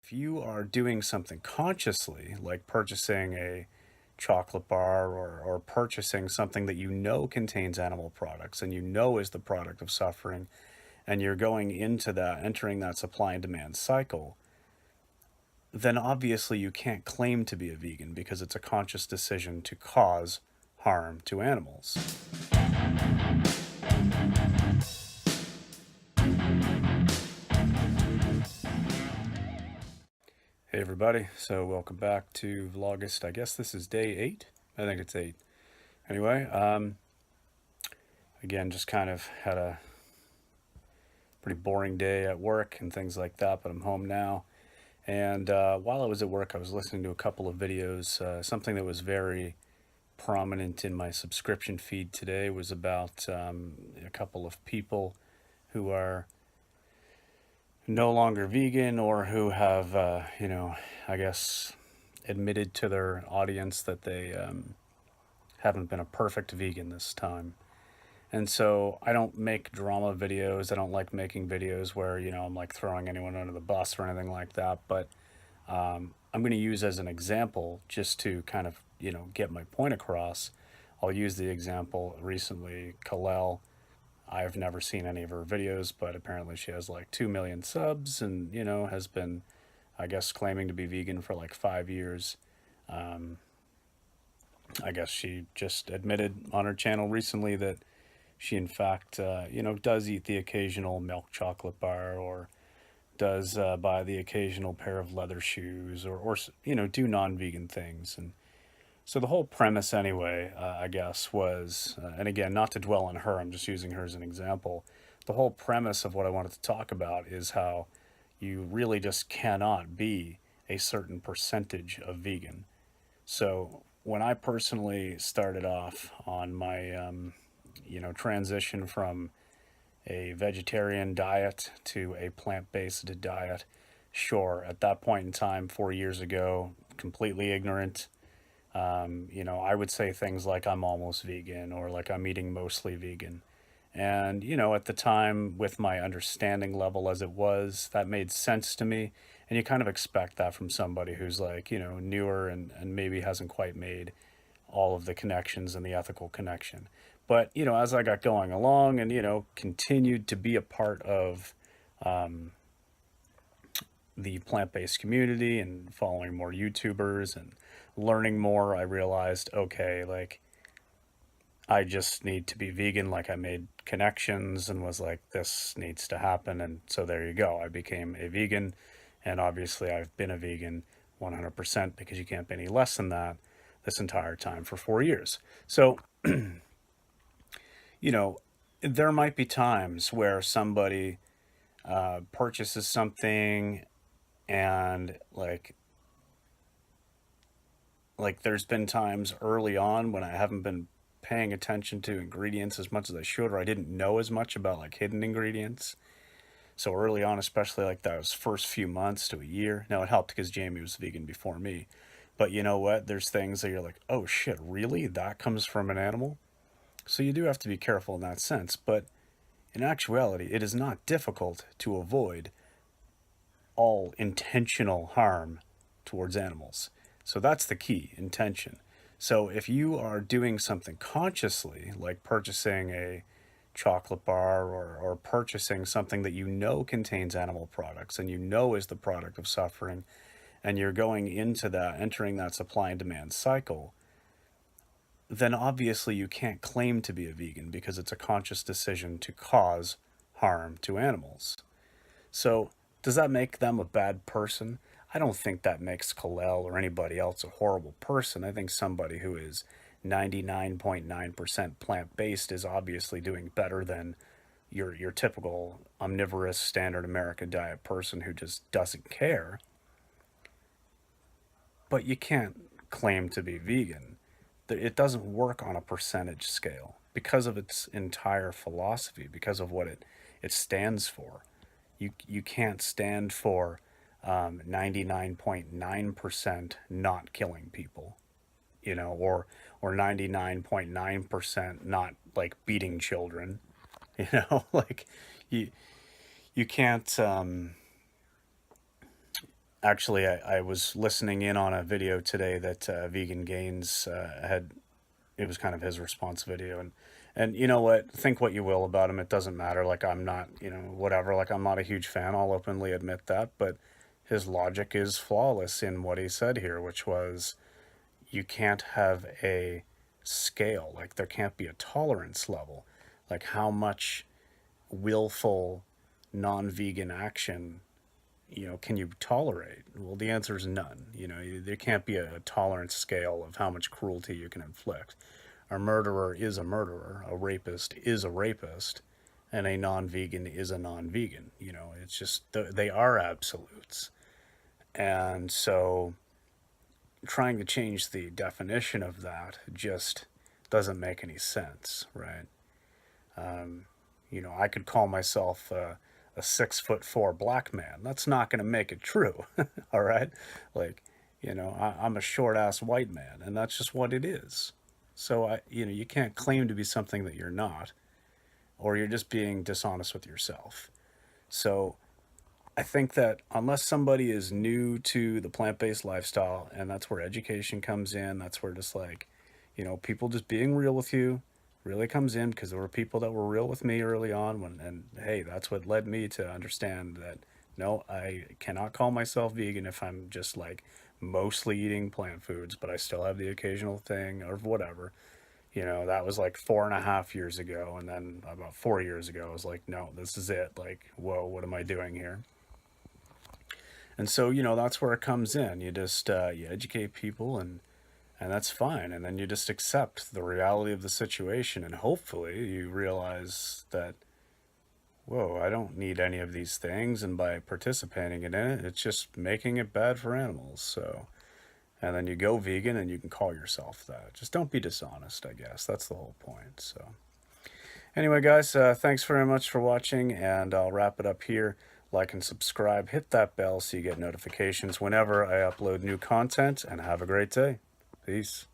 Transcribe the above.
If you are doing something consciously, like purchasing a chocolate bar or purchasing something that you know contains animal products and you know is the product of suffering, and you're going into that, entering that supply and demand cycle, then obviously you can't claim to be a vegan because it's a conscious decision to cause harm to animals. Hey everybody, so welcome back to Vlogust. I guess this is day 8. I think it's 8. Anyway, again, just kind of had a pretty boring day at work and things like that, but I'm home now. And while I was at work, I was listening to a couple of videos. Something that was very prominent in my subscription feed today was about a couple of people who are no longer vegan or who have, I guess, admitted to their audience that they haven't been a perfect vegan this time. And so I don't make drama videos. I don't like making videos where, I'm like throwing anyone under the bus or anything like that. But I'm going to use as an example just to kind of, get my point across. I'll use the example recently, Kalel. I've never seen any of her videos, but apparently she has like 2 million subs and, has been, I guess, claiming to be vegan for like 5 years. I guess she just admitted on her channel recently that she, in fact, does eat the occasional milk chocolate bar or does buy the occasional pair of leather shoes or do non-vegan things. And so the whole premise anyway, I guess, was, and again, not to dwell on her, I'm just using her as an example. The whole premise of what I wanted to talk about is how you really just cannot be a certain percentage of vegan. So when I personally started off on my, transition from a vegetarian diet to a plant-based diet, sure, at that point in time, 4 years ago, completely ignorant. I would say things like I'm almost vegan or like I'm eating mostly vegan. And, at the time, with my understanding level as it was, that made sense to me. And you kind of expect that from somebody who's like, newer and maybe hasn't quite made all of the connections and the ethical connection. But, as I got going along and, continued to be a part of the plant-based community and following more YouTubers and learning more, I realized, okay, like, I just need to be vegan. Like, I made connections and was like, this needs to happen. And so there you go. I became a vegan. And obviously, I've been a vegan 100% because you can't be any less than that this entire time for 4 years. So, there might be times where somebody purchases something and like there's been times early on when I haven't been paying attention to ingredients as much as I should, or I didn't know as much about like hidden ingredients. So early on, especially like those first few months to a year. Now it helped because Jamie was vegan before me. But you know what? There's things that you're like, oh shit, really? That comes from an animal? So you do have to be careful in that sense. But in actuality, it is not difficult to avoid all intentional harm towards animals. So that's the key, intention. So if you are doing something consciously, like purchasing a chocolate bar or purchasing something that you know contains animal products and you know is the product of suffering, and you're going into that, entering that supply and demand cycle, then obviously you can't claim to be a vegan because it's a conscious decision to cause harm to animals. So does that make them a bad person? I don't think that makes Kalel or anybody else a horrible person. I think somebody who is 99.9% plant-based is obviously doing better than your typical omnivorous standard American diet person who just doesn't care. But you can't claim to be vegan. It doesn't work on a percentage scale because of its entire philosophy, because of what it stands for. You can't stand for 99.9% not killing people, or 99.9% not like beating children, like you can't Actually, I was listening in on a video today that Vegan Gains had. It was kind of his response video, and you know what? Think what you will about him. It doesn't matter. Like, I'm not, whatever. Like, I'm not a huge fan. I'll openly admit that. But his logic is flawless in what he said here, which was you can't have a scale. Like, there can't be a tolerance level. Like, how much willful non-vegan action can you tolerate? Well, the answer is none. There can't be a tolerance scale of how much cruelty you can inflict. A murderer is a murderer, a rapist is a rapist, and a non-vegan is a non-vegan. It's just they are absolutes. And so trying to change the definition of that just doesn't make any sense, right? I could call myself a 6'4" black man. That's not going to make it true. All right. Like, I'm a short ass white man, and that's just what it is. So you can't claim to be something that you're not, or you're just being dishonest with yourself. So I think that unless somebody is new to the plant-based lifestyle, and that's where education comes in, that's where just like, people just being real with you really comes in, because there were people that were real with me early on and hey, that's what led me to understand that no, I cannot call myself vegan if I'm just like mostly eating plant foods, but I still have the occasional thing or whatever. That was like 4.5 years ago, and then about 4 years ago I was like, no, this is it. Like, whoa, what am I doing here? And so that's where it comes in. You just you educate people, and that's fine. And then you just accept the reality of the situation, and hopefully you realize that, whoa, I don't need any of these things, and by participating in it, it's just making it bad for animals. So, and then you go vegan, and you can call yourself that. Just don't be dishonest, I guess. That's the whole point. So anyway, guys, thanks very much for watching, and I'll wrap it up here. Like and subscribe, hit that bell so you get notifications whenever I upload new content, and have a great day. Peace.